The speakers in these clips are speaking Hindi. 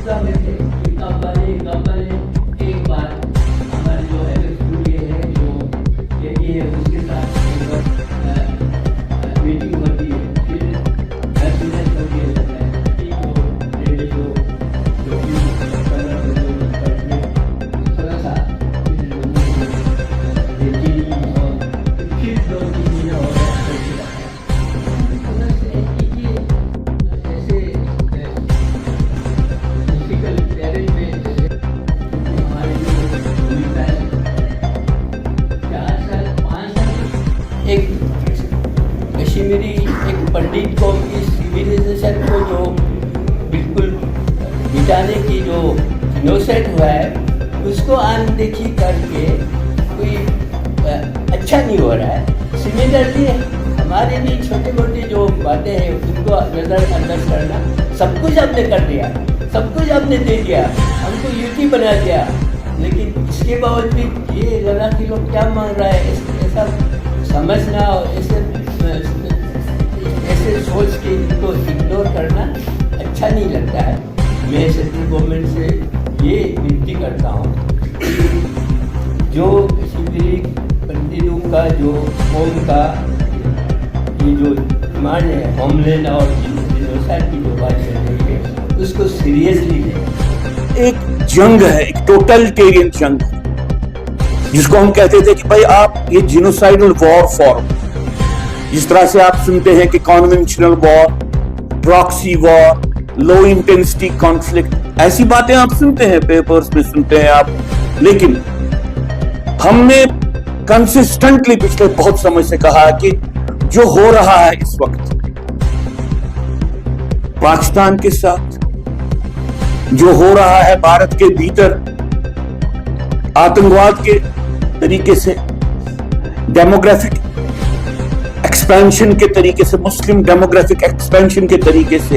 दूसरा में थे कि कब बने एक बार हमारे जो एमएस है जो ये है उसके साथ मीटिंग होती है, फिर हैप्पीनेस होती है कि जो थोड़ा सा एक कश्मीरी एक पंडित को इस सिविलाइजेशन को जो बिल्कुल मिटाने की जो जिनोसाइड हुआ है उसको अनदेखी करके कोई अच्छा नहीं हो रहा है। सिमिलरली हमारे भी छोटे मोटे जो बातें हैं उनको नज़रअंदाज करना, सब कुछ आपने कर दिया, सब कुछ आपने दे दिया, हमको यूटी बना दिया, लेकिन इसके बावजूद ये लद्दाखी लोग क्या मांग रहा है ऐसा समझना और ऐसे सोच के इनको इग्नोर करना अच्छा नहीं लगता है। मैं सेंट्रल गवर्नमेंट से ये विनती करता हूँ जो कश्मीरी पंडितों का जो कौम का ये जो डिमांड है होमलैंड और जिनोसाइड की जो बात चल रही है उसको सीरियसली लें। एक जंग है, एक टोटलिटेरियन जंग है जिसको हम कहते थे कि भाई आप ये जिनोसाइडल वॉर फॉर्म, जिस तरह से आप सुनते हैं कि conventional war, proxy war, low intensity conflict, ऐसी बातें आप सुनते हैं, पेपर्स में सुनते हैं आप, लेकिन हमने कंसिस्टेंटली पिछले बहुत समय से कहा कि जो हो रहा है इस वक्त पाकिस्तान के साथ, जो हो रहा है भारत के भीतर आतंकवाद के तरीके से, डेमोग्राफिक एक्सपेंशन के तरीके से, मुस्लिम डेमोग्राफिक एक्सपेंशन के तरीके से,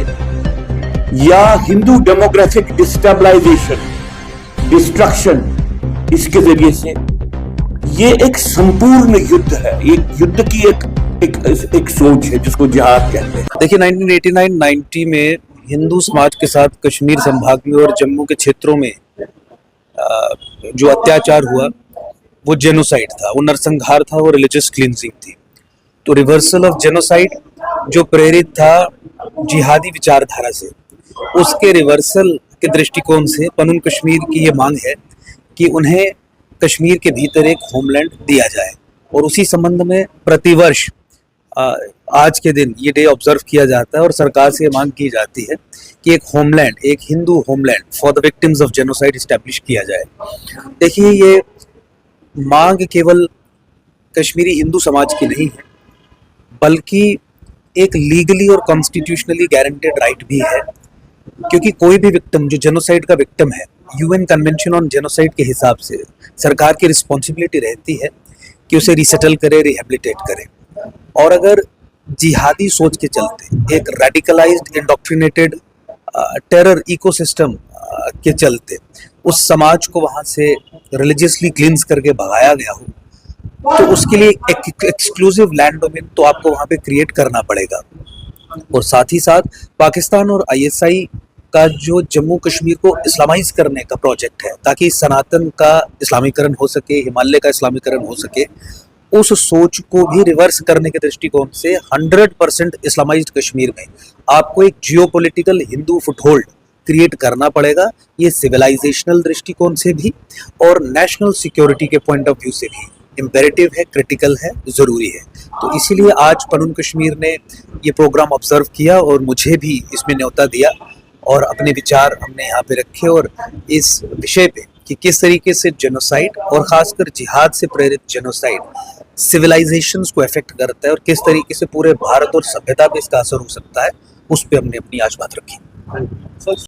या हिंदू डेमोग्राफिक डिस्टेबलाइजेशन, डिस्ट्रक्शन, इसके जरिए से ये एक संपूर्ण युद्ध है। एक युद्ध की एक सोच है जिसको जिहाद कहते हैं। देखिए 1989-90 में हिंदू समाज के साथ कश्मीर संभाग में और जम्मू के क्षेत्रों में जो अत्याचार हुआ वो जेनोसाइड था, वो नरसंहार था, वो रिलीजियस क्लींजिंग थी। तो रिवर्सल ऑफ जेनोसाइड जो प्रेरित था जिहादी विचारधारा से, उसके रिवर्सल के दृष्टिकोण से पनुन कश्मीर की ये मांग है कि उन्हें कश्मीर के भीतर एक होमलैंड दिया जाए। और उसी संबंध में प्रतिवर्ष आज के दिन ये डे ऑब्जर्व किया जाता है और सरकार से ये मांग की जाती है कि एक होमलैंड, एक Hindu homeland for the victims of genocide establish किया जाए। देखिए ये मांग केवल कश्मीरी हिंदू समाज की नहीं है, बल्कि एक लीगली और कॉन्स्टिट्यूशनली गारंटेड राइट भी है, क्योंकि कोई भी विक्टिम जो जेनोसाइड का विक्टिम है, यूएन कन्वेंशन ऑन जेनोसाइड के हिसाब से सरकार की रिस्पॉन्सिबिलिटी रहती है कि उसे रिसेटल करे, रिहेबिलिटेट करे। और अगर जिहादी सोच के चलते, एक रेडिकलाइज्ड इंडोक्ट्रिनेटेड टेरर इकोसिस्टम के चलते उस समाज को वहां से रिलीजियसली क्लींस करके भगाया गया हो, तो उसके लिए एक एक्सक्लूसिव लैंड डोमेन तो आपको वहां पे क्रिएट करना पड़ेगा। और साथ ही साथ पाकिस्तान और आईएसआई का जो जम्मू कश्मीर को इस्लामाइज करने का प्रोजेक्ट है, ताकि सनातन का इस्लामीकरण हो सके, हिमालय का इस्लामीकरण हो सके, उस सोच को भी रिवर्स करने के दृष्टिकोण से 100% इस्लामाइज्ड कश्मीर में आपको एक जियोपॉलिटिकल हिंदू फुटहोल्ड क्रिएट करना पड़ेगा। ये सिविलाइजेशनल दृष्टिकोण से भी और नेशनल सिक्योरिटी के पॉइंट ऑफ व्यू से भी इम्पेरेटिव है, क्रिटिकल है, ज़रूरी है। तो इसीलिए आज पनुन कश्मीर ने ये प्रोग्राम ऑब्जर्व किया और मुझे भी इसमें न्योता दिया और अपने विचार हमने यहाँ पे रखे और इस विषय पे कि किस तरीके से जेनोसाइड और ख़ासकर जिहाद से प्रेरित जेनोसाइड सिविलाइजेशंस को अफेक्ट करता है और किस तरीके से पूरे भारत और सभ्यता पे इसका असर हो सकता है, उस पर हमने अपनी आज बात रखी।